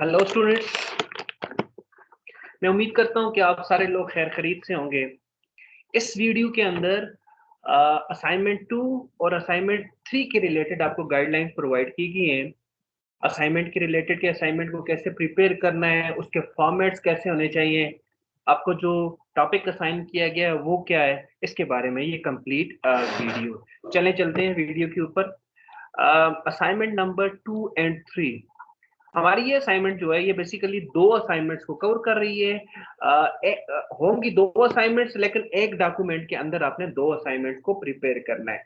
Hello students. मैं उम्मीद करता हूं कि आप सारे लोग खैर खरीद से होंगे। इस वीडियो के अंदर असाइनमेंट 2 और असाइनमेंट 3 के रिलेटेड आपको गाइडलाइंस प्रोवाइड की गई हैं। असाइनमेंट के रिलेटेड, के असाइनमेंट को कैसे प्रिपेयर करना है, उसके फॉर्मेट्स कैसे होने चाहिए, आपको जो टॉपिक असाइन किया गया है वो क्या है, इसके बारे में ये कंप्लीट वीडियो। चलें चलते हैं वीडियो के ऊपर। असाइनमेंट नंबर 2 एंड 3, हमारी ये असाइनमेंट जो है ये बेसिकली दो असाइनमेंट्स को कवर कर रही है। होंगी दो असाइनमेंट्स, लेकिन एक डॉक्यूमेंट के अंदर आपने दो असाइनमेंट्स को प्रिपेयर करना है।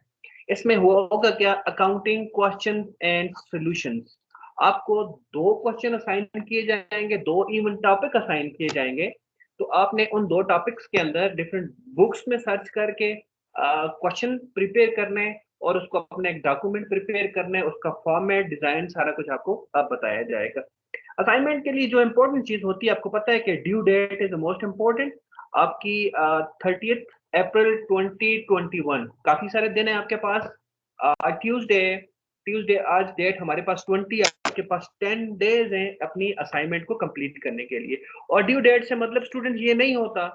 इसमें होगा क्या, अकाउंटिंग क्वेश्चन एंड सॉल्यूशंस। आपको दो क्वेश्चन असाइन किए जाएंगे, दो इवन टॉपिक असाइन किए जाएंगे। तो आपने उन दो टॉपिक्स के अंदर डिफरेंट बुक्स में सर्च करके क्वेश्चन प्रिपेयर करने हैं और उसको अपना एक डॉक्यूमेंट प्रिपेयर करना है। उसका फॉर्मेट, डिजाइन, सारा कुछ आपको अब बताया जाएगा। असाइनमेंट के लिए जो इंपॉर्टेंट चीज होती है, आपको पता है कि due date is the most important. आपकी 30 अप्रैल 2021, काफी सारे दिन है आपके पास। ट्यूसडे ट्यूसडे आज डेट हमारे पास 20, आपके पास 10 डेज हैं अपनी असाइनमेंट को कंप्लीट करने के लिए। और ड्यू डेट से मतलब स्टूडेंट ये नहीं होता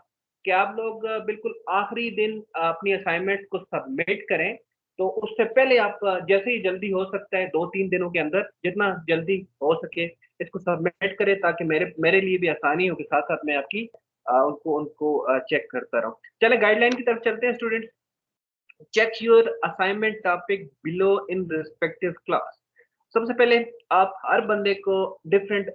कि आप लोग बिल्कुल आखिरी दिन अपनी असाइनमेंट को सबमिट करें। तो उससे पहले आप जैसे ही जल्दी हो सकता है 2-3 दिनों के अंदर जितना जल्दी हो सके इसको सबमिट करें, ताकि मेरे मेरे लिए भी आसानी हो, के साथ साथ मैं आपकी उनको उनको चेक करता रहूं। चले गाइडलाइन की तरफ चलते हैं student. Check your assignment topic below in respective class. सबसे पहले आप हर बंदे को डिफरेंट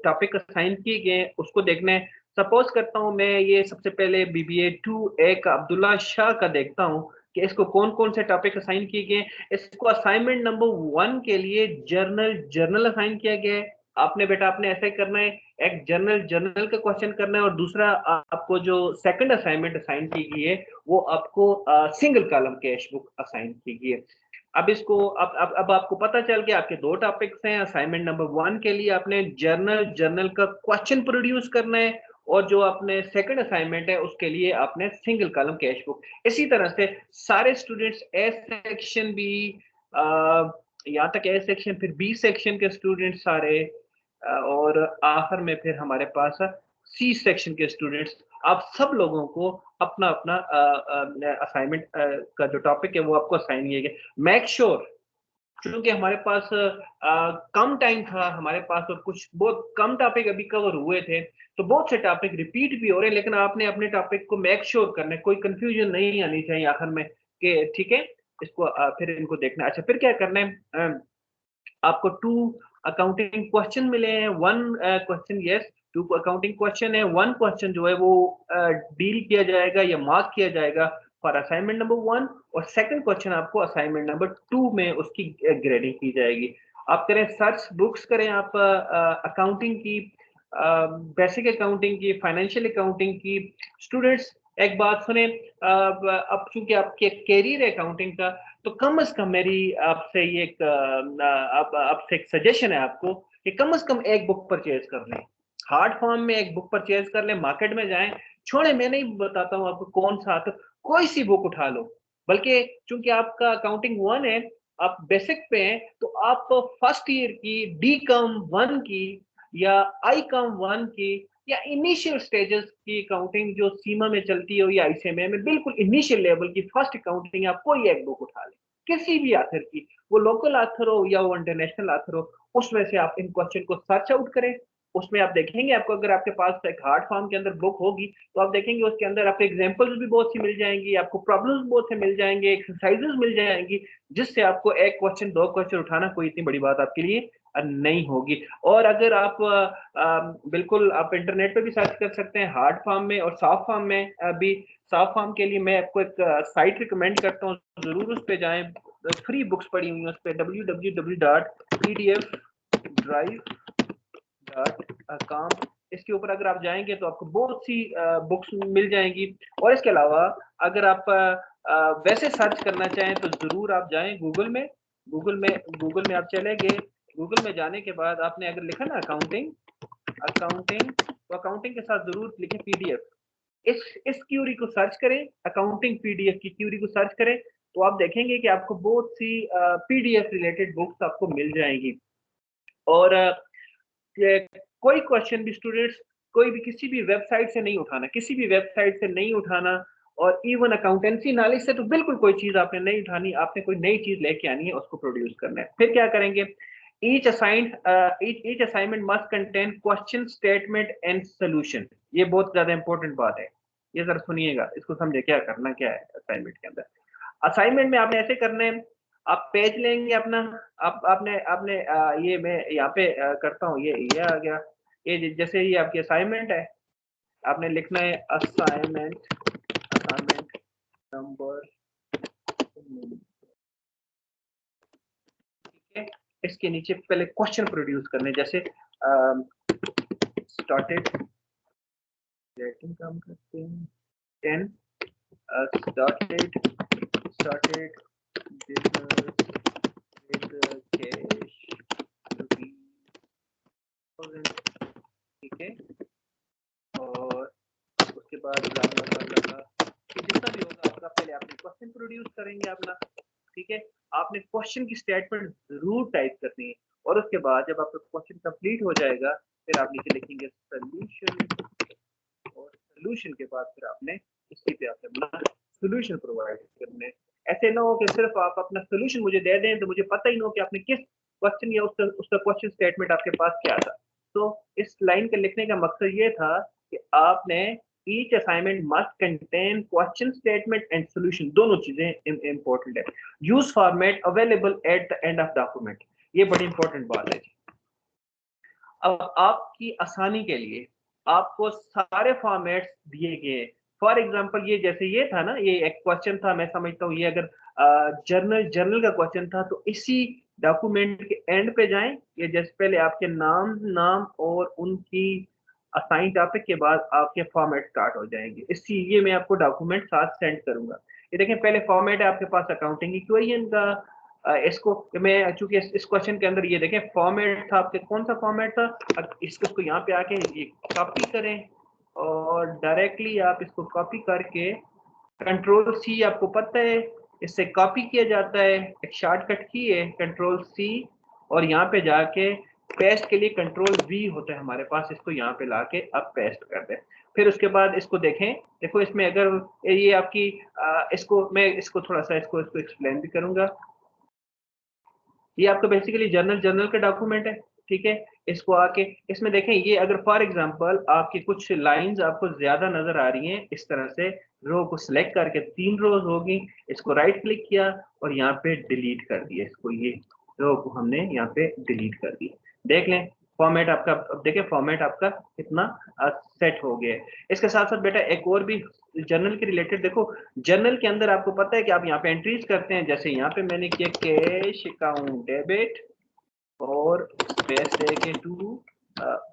टॉपिक असाइन किए गए उसको देखना है। सपोज करता हूं मैं ये सबसे पहले बीबीए 2 एक अब्दुल्ला शाह का देखता हूं कि इसको कौन कौन से टॉपिक असाइन किए गए। इसको असाइनमेंट नंबर 1 के लिए जर्नल जर्नल असाइन किया गया है। आपने बेटा आपने ऐसा ही करना है, एक जर्नल जर्नल का क्वेश्चन करना है, और दूसरा आपको जो सेकंड असाइनमेंट असाइन की गई है वो आपको single column cash book assign की गई है। अब इसको अब आपको पता चल गया आपके दो टॉपिक्स हैं। असाइनमेंट नंबर 1 के लिए आपने जर्नल जर्नल का क्वेश्चन प्रोड्यूस करना है, और जो आपने सेकंड असाइनमेंट है उसके लिए आपने सिंगल कॉलम कैश बुक। इसी तरह से सारे स्टूडेंट्स ए सेक्शन भी, यहाँ तक ए सेक्शन, फिर बी सेक्शन के स्टूडेंट्स सारे, और आखिर में फिर हमारे पास सी सेक्शन के स्टूडेंट्स, आप सब लोगों को अपना अपना असाइनमेंट का जो टॉपिक है वो आपको असाइन किए गए। मेक श्योर, क्योंकि हमारे पास कम टाइम था हमारे पास, और कुछ बहुत कम टॉपिक अभी कवर हुए थे, तो बहुत से टॉपिक रिपीट भी हो रहे हैं, लेकिन आपने अपने टॉपिक को मेक श्योर करना है, कोई कंफ्यूजन नहीं आनी चाहिए आखिर में कि ठीक है इसको फिर इनको देखना है। अच्छा, फिर क्या करना है, आपको 2 अकाउंटिंग क्वेश्चन मिले हैं। 1 क्वेश्चन, यस, 2 अकाउंटिंग क्वेश्चन है। 1 क्वेश्चन जो है वो डील किया जाएगा या मार्क किया जाएगा फॉर असाइनमेंट नंबर 1, और सेकंड क्वेश्चन आपको असाइनमेंट नंबर 2 में उसकी ग्रेडिंग की जाएगी। आप करें सर्च बुक्स, करें आप अकाउंटिंग की, बेसिक अकाउंटिंग की, फाइनेंशियल अकाउंटिंग की। स्टूडेंट्स एक बात सुने, अब चूंकि आपके कैरियर है अकाउंटिंग का, तो कम से कम मेरी आपसे ये एक आपसे एक सजेशन है आपको कि कम से कम एक बुक परचेज कर लें। हार्ड फॉर्म में एक बुक परचेज कर लें, मार्केट में जाएं। छोड़े, मैं नहीं बताता हूँ आपको कौन सा, तो कोई सी बुक उठा लो। बल्कि चूंकि आपका अकाउंटिंग 1 है, आप बेसिक पे हैं, तो आप फर्स्ट ईयर की डी कम 1 की या आई कम 1 की या इनिशियल स्टेजेस की अकाउंटिंग जो सीमा में चलती हो या आईसीएमए में, बिल्कुल इनिशियल लेवल की फर्स्ट अकाउंटिंग, आप कोई एक बुक उठा लें किसी भी ऑथर की, वो लोकल ऑथर हो या वो इंटरनेशनल ऑथर हो। उसमें से आप इन क्वेश्चन को सर्च आउट करें। उसमें आप देखेंगे, आपको अगर आपके पास एक हार्ड फॉर्म के अंदर बुक होगी तो आप देखेंगे उसके अंदर आपको एग्जांपल्स भी बहुत सी मिल जाएंगी, आपको प्रॉब्लम्स बहुत से मिल जाएंगे, एक्सरसाइजेस मिल जाएंगी, जिससे आपको एक क्वेश्चन दो क्वेश्चन उठाना कोई इतनी बड़ी बात आपके लिए नहीं होगी। और अगर आप बिल्कुल आप इंटरनेट पे भी सर्च कर सकते हैं हार्ड फॉर्म में और सॉफ्ट फॉर्म में भी। सॉफ्ट फॉर्म के लिए मैं आपको एक साइट रिकमेंड करता हूँ, जरूर उस पे जाएं। फ्री बुक्स पड़ी हुई हैं उस पे, www.pdfdrive.com, इसके ऊपर अगर आप जाएंगे तो आपको बहुत सी बुक्स मिल जाएंगी। और इसके अलावा अगर आप वैसे सर्च करना चाहें तो जरूर आप जाएं गूगल में। गूगल में आप चले गए, गूगल में जाने के बाद आपने अगर लिखा ना अकाउंटिंग अकाउंटिंग, तो अकाउंटिंग के साथ जरूर लिखें पीडीएफ। इस क्यूरी को सर्च करें, अकाउंटिंग पीडीएफ की क्यूरी को सर्च करें, तो आप देखेंगे कि आपको बहुत सी पीडीएफ रिलेटेड बुक्स आपको मिल जाएंगी। और कोई क्वेश्चन भी स्टूडेंट्स कोई भी किसी भी वेबसाइट से नहीं उठाना, किसी भी वेबसाइट से नहीं उठाना, और इवन अकाउंटेंसी नॉलेज से तो बिल्कुल कोई चीज़ आपने नहीं उठानी, आपने कोई नई चीज़ लेके आनी है, उसको प्रोड्यूस करना है। फिर क्या करेंगे? each assignment must contain question, statement and solution। ये बहुत ज़्यादा इंपॉर्टेंट बात है। ये ज़रा सुनिएगा, इसको समझे क्या करना क्या है असाइनमेंट के अंदर। असाइनमेंट में आपने ऐसे करना है, आप पेज लेंगे अपना, आप आपने आपने ये मैं यहाँ पे करता हूँ, ये आ गया, ये जैसे ये आपकी असाइनमेंट है, आपने लिखना है असाइनमेंट असाइनमेंट नंबर, ठीक है। इसके नीचे पहले क्वेश्चन प्रोड्यूस करने, जैसे स्टार्टेड रेटिंग काम करते हैं 10 started business with cash ₹1000, ठीक है। और उसके बाद जितना भी होगा आपका, पहले आपने क्वेश्चन प्रोड्यूस करेंगे अपना, ठीक है। आपने क्वेश्चन की स्टेटमेंट जरूर टाइप करनी है, और उसके बाद जब आपका क्वेश्चन कंप्लीट हो जाएगा, फिर आप नीचे लिखेंगे सोल्यूशन, और सोल्यूशन के बाद फिर आपने इसी पे आपने अपना सोल्यूशन प्रोवाइड करने। ऐसे ना हो कि सिर्फ आप अपना सोल्यूशन मुझे दे दें तो मुझे पता ही ना हो कि आपने किस क्वेश्चन या उसका क्वेश्चन स्टेटमेंट आपके पास क्या था। तो इस लाइन के लिखने का मकसद ये था कि आपने each assignment must contain question statement and solution, दोनों चीजें इंपॉर्टेंट है। Use format available at the end of document, ये बड़ी इंपॉर्टेंट बात है। अब आपकी आसानी के लिए आपको सारे फॉर्मेट्स दिए गए। फॉर एग्जांपल ये जैसे ये था ना, ये एक क्वेश्चन था, मैं समझता हूँ ये अगर जर्नल का क्वेश्चन था, तो इसी डॉक्यूमेंट के एंड पे जाएं। ये जैसे पहले आपके नाम और उनकी असाइन टॉपिक के बाद आपके फॉर्मेट स्टार्ट हो जाएंगे। इसी ये मैं आपको डॉक्यूमेंट साथ सेंड करूंगा। ये देखें, पहले फॉर्मेट है आपके पास अकाउंटिंग इक्वेशन का। इसको मैं चूंकि इस क्वेश्चन के अंदर ये देखें फॉर्मेट था आपके, कौन सा फॉर्मेट था, इसको यहाँ पे आके ये कॉपी करें, और डायरेक्टली आप इसको कॉपी करके कंट्रोल सी, आपको पता है इससे कॉपी किया जाता है, एक शॉर्टकट की है कंट्रोल सी, और यहाँ पे जाके पेस्ट के लिए कंट्रोल वी होता है हमारे पास, इसको यहाँ पे लाके आप पेस्ट कर दें। फिर उसके बाद इसको देखें, देखो इसमें अगर ये आपकी इसको मैं इसको थोड़ा सा इसको एक्सप्लेन भी करूंगा। ये आपका बेसिकली जर्नल का डॉक्यूमेंट है, ठीक है। इसको आके इसमें देखें, ये अगर फॉर एग्जांपल आपकी कुछ लाइंस आपको ज्यादा नजर आ रही हैं, इस तरह से रो को सिलेक्ट करके 3 रोज होगी, इसको राइट क्लिक किया और यहाँ पे डिलीट कर दिया, इसको ये रो को हमने यहाँ पे डिलीट कर दिया। देख लें फॉर्मेट आपका, अब देखें फॉर्मेट आपका कितना सेट हो गया है। इसके साथ साथ बेटा एक और भी जर्नल के रिलेटेड देखो, जर्नल के अंदर आपको पता है कि आप यहाँ पे एंट्रीज करते हैं, जैसे यहाँ पे मैंने किया कैश अकाउंट डेबिट और पैसे के to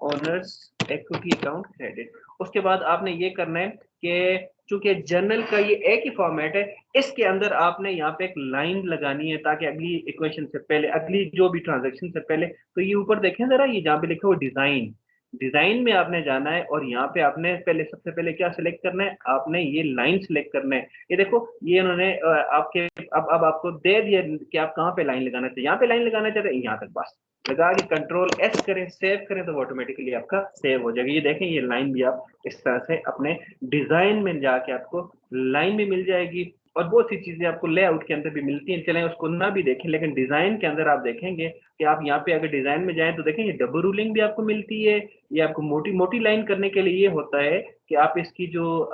owner's equity account credit. उसके बाद आपने ये करना है कि चूंकि जर्नल का ये एक ही फॉर्मेट है, इसके अंदर आपने यहाँ पे एक लाइन लगानी है, ताकि अगली इक्वेशन से पहले, अगली जो भी ट्रांजैक्शन से पहले, तो ये ऊपर देखें जरा, ये जहाँ पे लिखा हुआ डिजाइन, डिजाइन में आपने जाना है, और यहाँ पे आपने पहले सबसे पहले क्या सिलेक्ट करना है, आपने ये लाइन सिलेक्ट करना है। ये देखो ये इन्होंने आपके अब आपको दे दिया कि आप कहाँ पे लाइन लगाना चाहिए, यहाँ पे लाइन लगाना चाहते हैं, यहाँ तक बस लगा के कंट्रोल एस करें, सेव करें, तो ऑटोमेटिकली आपका सेव हो जाएगा। ये देखें ये लाइन भी आप इस तरह से अपने डिजाइन में जाके आपको लाइन भी मिल जाएगी, और बहुत सी चीजें आपको लेआउट के अंदर भी मिलती हैं, चलें उसको ना भी देखें, लेकिन डिजाइन के अंदर आप देखेंगे कि आप यहाँ पे अगर डिजाइन में जाएं तो देखें ये डबल रूलिंग भी आपको मिलती है। ये आपको मोटी मोटी लाइन करने के लिए ये होता है कि आप इसकी जो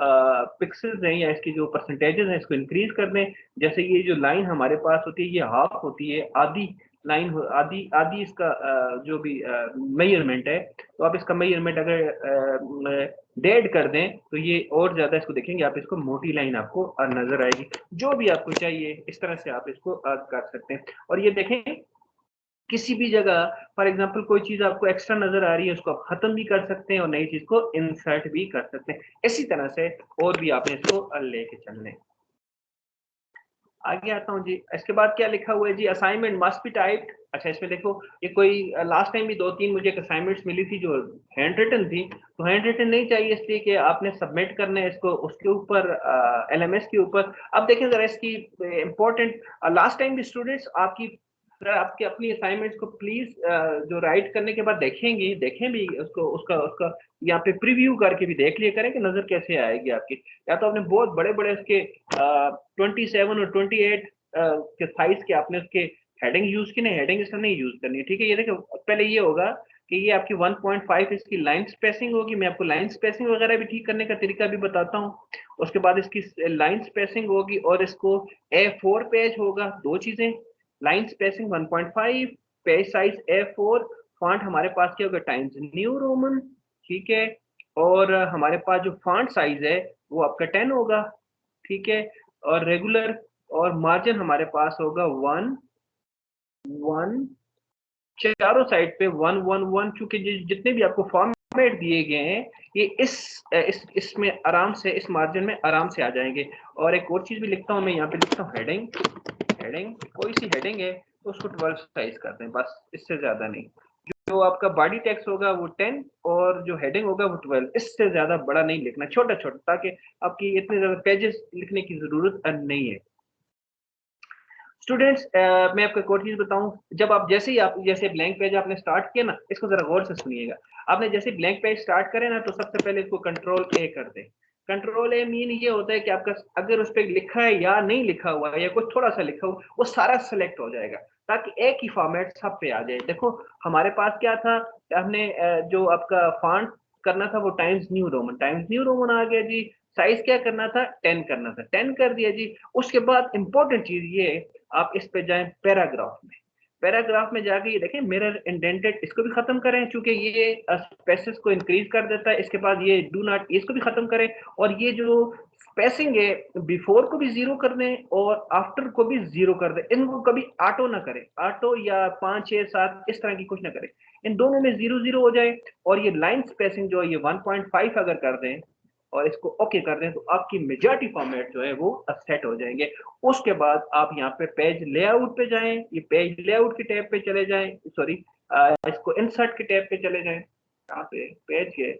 पिक्सल्स हैं या इसकी जो परसेंटेजेस हैं इसको इंक्रीज कर दें। जैसे ये जो लाइन हमारे पास होती है ये हाफ होती है, आधी लाइन आधी आधी इसका जो भी मेजरमेंट है, तो आप इसका मेजरमेंट अगर डेड कर दें तो ये और ज्यादा इसको देखेंगे आप, इसको मोटी लाइन आपको नजर आएगी। जो भी आपको चाहिए इस तरह से आप इसको कर सकते हैं। और ये देखें किसी भी जगह फॉर एग्जांपल कोई चीज आपको एक्स्ट्रा नजर आ रही है, उसको आप खत्म भी कर सकते हैं और नई चीज को इंसर्ट भी कर सकते हैं। इसी तरह से और भी आपने इसको लेके चलने। आगे आता हूँ जी, इसके बाद क्या लिखा हुआ है जी, असाइनमेंट मस्ट बी टाइप्ड। अच्छा इसमें देखो ये कोई लास्ट टाइम भी 2-3 मुझे असाइनमेंट्स मिली थी जो हैंड रिटन थी, तो हैंड रिटन नहीं चाहिए, इसलिए कि आपने सबमिट करना है इसको उसके ऊपर एलएमएस के ऊपर। अब देखें जरा इसकी इंपॉर्टेंट, लास्ट टाइम भी स्टूडेंट्स आपकी अगर आपके अपनी असाइनमेंट्स को प्लीज जो राइट करने के बाद देखें भी उसको, उसका उसका यहाँ पे प्रीव्यू करके भी देख लिया करें कि नजर कैसे आएगी आपकी। या तो आपने बहुत बड़े बड़े उसके 27 और 28 के साइज के आपने उसके हेडिंग यूज की, नहीं हेडिंग इसमें नहीं यूज करनी है, ठीक है। ये देखो पहले ये होगा कि ये आपकी 1.5 इसकी लाइन स्पेसिंग होगी। मैं आपको लाइन स्पेसिंग वगैरह भी ठीक करने का तरीका भी बताता हूँ। उसके बाद इसकी लाइन स्पेसिंग होगी और इसको A4 पेज होगा। दो चीजें, line spacing 1.5, page size A4, font हमारे पास क्या होगा टाइम्स न्यू रोमन, ठीक है। और हमारे पास जो फॉन्ट साइज है वो आपका 10 होगा, ठीक है। और रेगुलर और मार्जिन हमारे पास होगा 1 1, चारों साइड पे 1 1 1, चूंकि जितने भी आपको फॉर्मेट दिए गए हैं ये इसमें आराम से, इस मार्जिन में आराम से आ जाएंगे। और एक और चीज भी लिखता हूँ मैं, यहाँ पे लिखता हूँ हेडिंग। हेडिंग कोई सी हेडिंग है तो उसको 12 साइज कर दें, बस इससे ज्यादा नहीं। जो आपका बॉडी टेक्स्ट होगा वो 10 और जो हेडिंग होगा वो 12, इससे ज्यादा बड़ा नहीं लिखना, छोटा छोटा, ताकि आपकी इतने ज्यादा पेजेस लिखने की जरूरत नहीं है। स्टूडेंट्स मैं आपको एक और चीज बताऊं, जब आप जैसे ब्लैंक पेज आपने स्टार्ट किया ना, इसको जरा गौर से सुनिएगा। आपने जैसे ब्लैंक पेज स्टार्ट करें ना तो सबसे पहले इसको कंट्रोल ए कर दें। कंट्रोल ए मीन ये होता है कि आपका अगर उस पर लिखा है या नहीं लिखा हुआ है या कुछ थोड़ा सा लिखा हुआ, वो सारा सेलेक्ट हो जाएगा, ताकि एक ही फॉर्मेट सब पे आ जाए। देखो हमारे पास क्या था, हमने जो आपका फॉन्ट करना था वो Times New Roman, Times New Roman आ गया जी। साइज क्या करना था, 10 करना था, 10 कर दिया जी। उसके बाद इंपॉर्टेंट चीज ये, आप इस पे जाएं पैराग्राफ में। पैराग्राफ में जाके ये देखें मिरर इंडेंटेड, इसको भी खत्म करें चूंकि ये स्पेसेस को इंक्रीज कर देता है। इसके बाद ये डू नॉट, इसको भी खत्म करें। और ये जो स्पेसिंग है, बिफोर को भी जीरो कर दें और आफ्टर को भी जीरो कर दें। इनको कभी ऑटो ना करें, ऑटो या 5 6 7 इस तरह की कुछ ना करें, इन दोनों में जीरो जीरो हो जाए। और ये लाइन स्पेसिंग जो है ये 1.5 अगर कर दें और इसको ओके कर दें तो आपकी मेजॉरिटी फॉर्मेट जो है वो सेट हो जाएंगे। उसके बाद आप यहाँ पे पेज लेआउट पे जाएं, ये पेज लेआउट के टैब पे चले जाएं, सॉरी इसको इंसर्ट के टैब पे चले जाएं। यहाँ पे पेज के,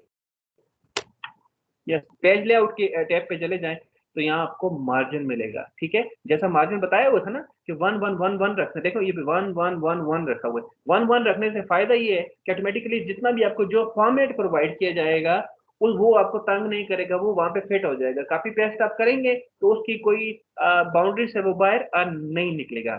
यस पेज लेआउट के टैब पे चले जाएं तो यहाँ आपको मार्जिन मिलेगा, ठीक है। जैसा मार्जिन बताया हुआ था ना कि 1 1 1 1 रखना, देखो ये 1 1 1 1 रखा हुआ है। 1 1 रखने से फायदा ये है कि ऑटोमेटिकली जितना भी आपको जो फॉर्मेट प्रोवाइड किया जाएगा वो आपको तंग नहीं करेगा, वो वहां पे फिट हो जाएगा। कॉपी पेस्ट आप करेंगे तो उसकी कोई बाउंड्री से वो बाहर नहीं निकलेगा।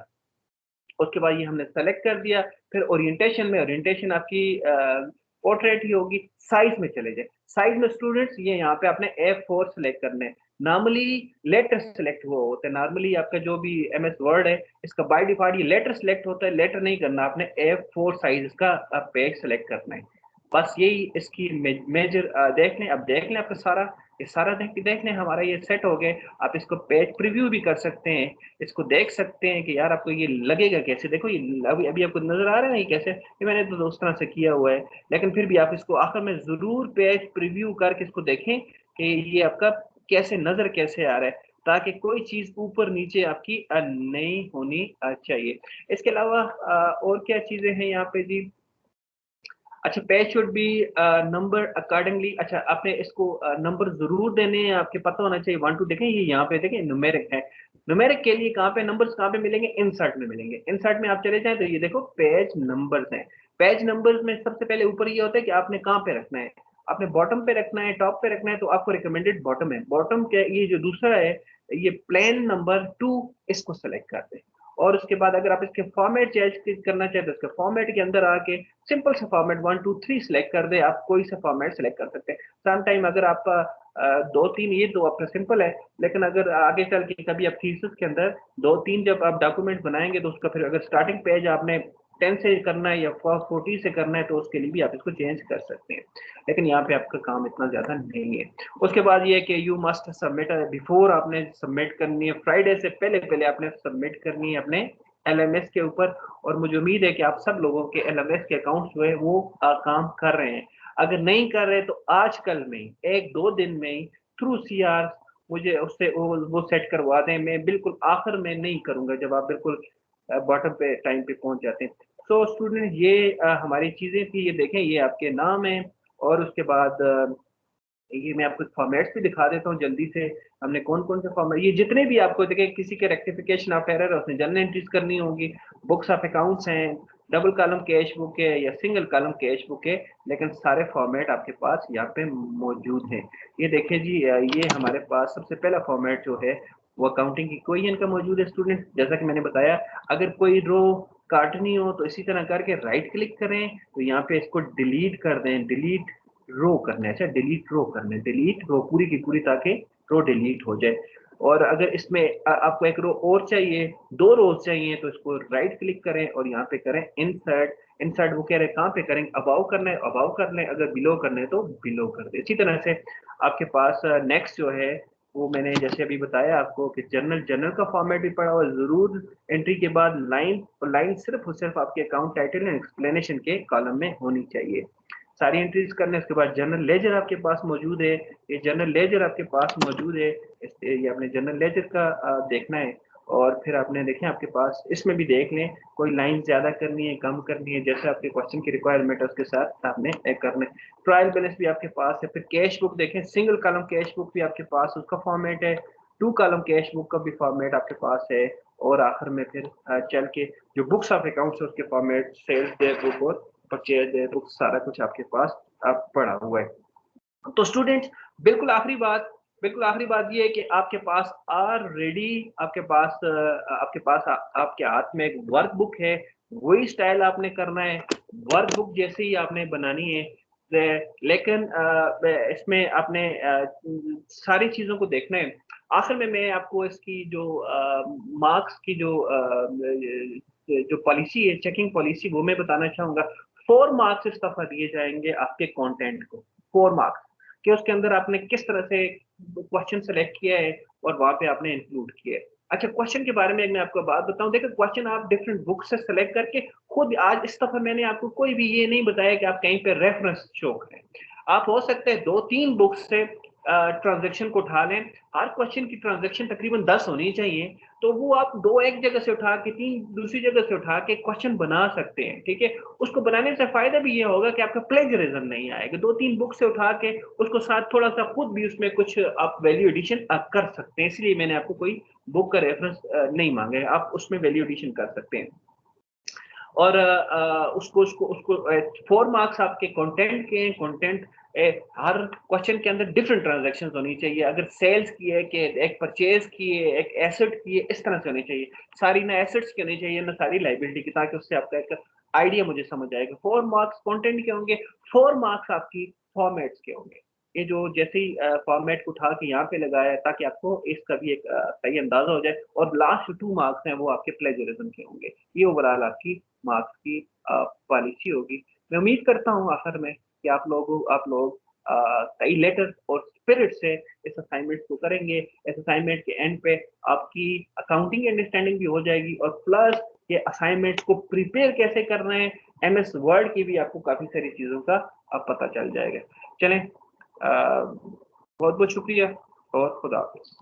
उसके बाद ये हमने सेलेक्ट कर दिया। फिर ओरिएंटेशन में, ओरिएंटेशन आपकी पोर्ट्रेट ही होगी। साइज में चले जाए, साइज में स्टूडेंट्स ये यहाँ पे आपने F4 सेलेक्ट करने हैं। नॉर्मली लेटर सेलेक्ट हुआ होता है, नॉर्मली आपका जो भी MS वर्ड है इसका बाय डिफॉल्ट ये लेटर सेलेक्ट होता है। लेटर नहीं करना, आपने F4 साइज का पेज सेलेक्ट करना है। बस यही इसकी मेजर देख लें। अब देख लें आपका सारा, ये सारा देख लें हमारा ये सेट हो गए। आप इसको पेज प्रीव्यू भी कर सकते हैं, इसको देख सकते हैं कि यार आपको ये लगेगा कैसे। देखो ये अभी अभी आपको नजर आ रहा है ना ये कैसे, ये मैंने तो उस तरह से किया हुआ है। लेकिन फिर भी आप इसको आखिर में जरूर पेज प्रीव्यू करके इसको देखें कि ये आपका कैसे नजर कैसे आ रहा है, ताकि कोई चीज ऊपर नीचे आपकी नहीं होनी चाहिए। इसके अलावा और क्या चीजें हैं यहाँ पे जी। अच्छा page should be number accordingly. अच्छा आपने इसको नंबर जरूर देने हैं, आपके पता होना चाहिए 1 2। देखें ये यहाँ पे देखें न्यूमेरिक है, न्यूमेरिक के लिए कहाँ पे नंबर्स कहाँ पे मिलेंगे, इंसर्ट में मिलेंगे। इंसर्ट में आप चले जाएं तो ये देखो पेज नंबर्स हैं। पेज नंबर्स में सबसे पहले ऊपर ये होता है कि आपने कहाँ पे रखना है, आपने बॉटम पे रखना है, टॉप पे रखना है, तो आपको रिकमेंडेड बॉटम है। बॉटम के ये जो दूसरा है ये प्लेन नंबर 2, इसको सेलेक्ट कर दें। और उसके बाद अगर आप इसके फॉर्मेट चेंज करना चाहते हैं तो इसके फॉर्मेट के अंदर आके सिंपल सा फॉर्मेट 1 2 3 सेलेक्ट कर दे। आप कोई सा फॉर्मेट सेलेक्ट कर सकते हैं। सम टाइम अगर आप 2 3, ये तो आपका सिंपल है, लेकिन अगर आगे चल के कभी आप थीसिस के अंदर 2 3 जब आप डॉक्यूमेंट बनाएंगे तो उसका फिर अगर स्टार्टिंग पेज आपने 10 से करना है या 40 से करना है तो उसके लिए भी आप इसको चेंज कर सकते हैं। लेकिन यहाँ पे आपका काम इतना ज्यादा नहीं है। उसके बाद ये है कि यू मस्ट सबमिट, बिफोर आपने सबमिट करनी है, फ्राइडे से पहले पहले आपने सबमिट करनी है अपने LMS के ऊपर। और मुझे उम्मीद है कि आप सब लोगों के LMS के अकाउंट जो है वो काम कर रहे हैं। अगर नहीं कर रहे तो आजकल में 1 2 दिन में ही थ्रू CR मुझे उससे वो सेट करवा दें। मैं बिल्कुल आखिर में नहीं करूंगा जब आप बिल्कुल बॉटम पे टाइम पे पहुंच जाते हैं। तो स्टूडेंट ये हमारी चीजें थी, ये देखें ये आपके नाम है। और उसके बाद ये मैं आपको फॉर्मेट्स भी दिखा देता हूँ जल्दी से। हमने कौन-कौन से फॉर्मेट, ये जितने भी आपको देखिए, किसी के रेक्टिफिकेशन ऑफ एरर है उसमें जनरल एंट्रीज करनी होगी, बुक्स ऑफ अकाउंट्स हैं, डबल कॉलम कैश बुक है या सिंगल कॉलम कैश बुक है, लेकिन सारे फॉर्मेट आपके पास यहाँ पे मौजूद हैं। ये देखिए जी, ये हमारे पास सबसे पहला फॉर्मेट जो है वो अकाउंटिंग इक्वेशन का मौजूद है स्टूडेंट। जैसा कि मैंने बताया, अगर कोई रो काटनी हो तो इसी तरह करके राइट क्लिक करें, तो यहाँ पे इसको डिलीट कर दें, डिलीट रो करना है। अच्छा, डिलीट रो करना है, डिलीट रो पूरी की पूरी, ताकि रो डिलीट हो जाए। और अगर इसमें आपको एक रो और चाहिए, 2 रोज चाहिए, तो इसको राइट क्लिक करें और यहाँ पे करें इंसर्ट। इंसर्ट वो कह रहे हैं कहाँ पे करेंगे, अबाव करना है अबाव कर लें, अगर बिलो करना है तो बिलो कर दें। इसी तरह से आपके पास नेक्स्ट जो है वो मैंने जैसे अभी बताया आपको कि जर्नल जर्नल का फॉर्मेट भी पड़ा हुआ है। जरूर एंट्री के बाद लाइन, और लाइन सिर्फ और सिर्फ आपके अकाउंट टाइटल एंड एक्सप्लेनेशन के कॉलम में होनी चाहिए। सारी एंट्रीज करने, उसके बाद जनरल लेजर आपके पास मौजूद है। ये जनरल लेजर आपके पास मौजूद है, ये आपने जनरल लेजर का देखना है। और फिर आपने देखें आपके पास इसमें भी देख लें, कोई लाइन ज्यादा करनी है कम करनी है, जैसे आपके क्वेश्चन की रिक्वायरमेंट है उसके साथ आपने करना है। ट्रायल बैलेंस भी आपके पास है। फिर कैश बुक देखें, सिंगल कॉलम कैश बुक भी आपके पास, उसका फॉर्मेट है। 2 कॉलम कैश बुक का भी फॉर्मेट आपके पास है। और आखिर में फिर चल के जो बुक्स ऑफ अकाउंट्स है उसके फॉर्मेट, सेल्स डे बुक और परचेज डे बुक, सारा कुछ आपके पास पड़ा हुआ है। तो स्टूडेंट्स, बिल्कुल आखिरी बात, बिल्कुल आखिरी बात ये है कि आपके पास ऑलरेडी आपके हाथ में एक वर्कबुक है। वही स्टाइल आपने करना है, वर्कबुक जैसे ही आपने बनानी है। लेकिन इसमें आपने सारी चीजों को देखना है। आखिर में मैं आपको इसकी जो मार्क्स की जो पॉलिसी है, चेकिंग पॉलिसी, वो मैं बताना चाहूंगा। 4 मार्क्स इस दफा दिए जाएंगे आपके कंटेंट को, 4 मार्क्स, कि उसके अंदर आपने किस तरह से क्वेश्चन सेलेक्ट किया है और वहां पे आपने इंक्लूड किया है। अच्छा, क्वेश्चन के बारे में मैं आपको बात बताऊं, देखो क्वेश्चन आप डिफरेंट बुक से सेलेक्ट करके खुद, आज इस दफा मैंने आपको कोई भी ये नहीं बताया कि आप कहीं पे रेफरेंस शो करें। आप हो सकते हैं 2-3 बुक्स से ट्रांजैक्शन को उठा लें। हर क्वेश्चन की ट्रांजैक्शन तकरीबन 10 होनी चाहिए, तो वो आप 2 एक जगह से उठा के 3 दूसरी जगह से उठा के क्वेश्चन बना सकते हैं, ठीक है। उसको बनाने से फायदा भी ये होगा कि आपका प्लेजरिज्म नहीं आएगा। 2-3 बुक से उठा के उसको साथ थोड़ा सा खुद भी उसमें कुछ आप वैल्यू एडिशन कर सकते हैं, इसलिए मैंने आपको कोई बुक का रेफरेंस नहीं मांगा है, आप उसमें वैल्यू एडिशन कर सकते हैं। और उसको उसको उसको 4 मार्क्स आपके कंटेंट के हैं। कंटेंट हर क्वेश्चन के अंदर डिफरेंट ट्रांजैक्शन होनी चाहिए। अगर सेल्स की है, कि एक परचेज की है, एक एसेट की है, इस तरह से होनी चाहिए। सारी ना एसेट्स की होनी चाहिए, ना सारी लाइबिलिटी की, ताकि उससे आपका एक आइडिया मुझे समझ आएगा। 4 मार्क्स कंटेंट के होंगे, 4 मार्क्स आपकी फॉर्मेट्स के होंगे। ये जो जैसे ही फॉर्मेट को उठा के यहाँ पे लगाया, ताकि आपको इसका भी एक सही अंदाजा हो जाए। और लास्ट 2 मार्क्स हैं वो आपके प्लेजरिज्म के होंगे। ये ओवरऑल आपकी मार्क्स की पॉलिसी होगी। मैं उम्मीद करता हूँ आखिर में कि आप लोग सही लेटर और स्पिरिट से इस असाइनमेंट को करेंगे। इस असाइनमेंट के एंड पे आपकी अकाउंटिंग अंडरस्टैंडिंग भी हो जाएगी, और प्लस ये असाइनमेंट को प्रिपेयर कैसे करना है, एमएस वर्ड की भी आपको काफी सारी चीजों का अब पता चल जाएगा। चलें, बहुत बहुत शुक्रिया और खुदा हाफिज।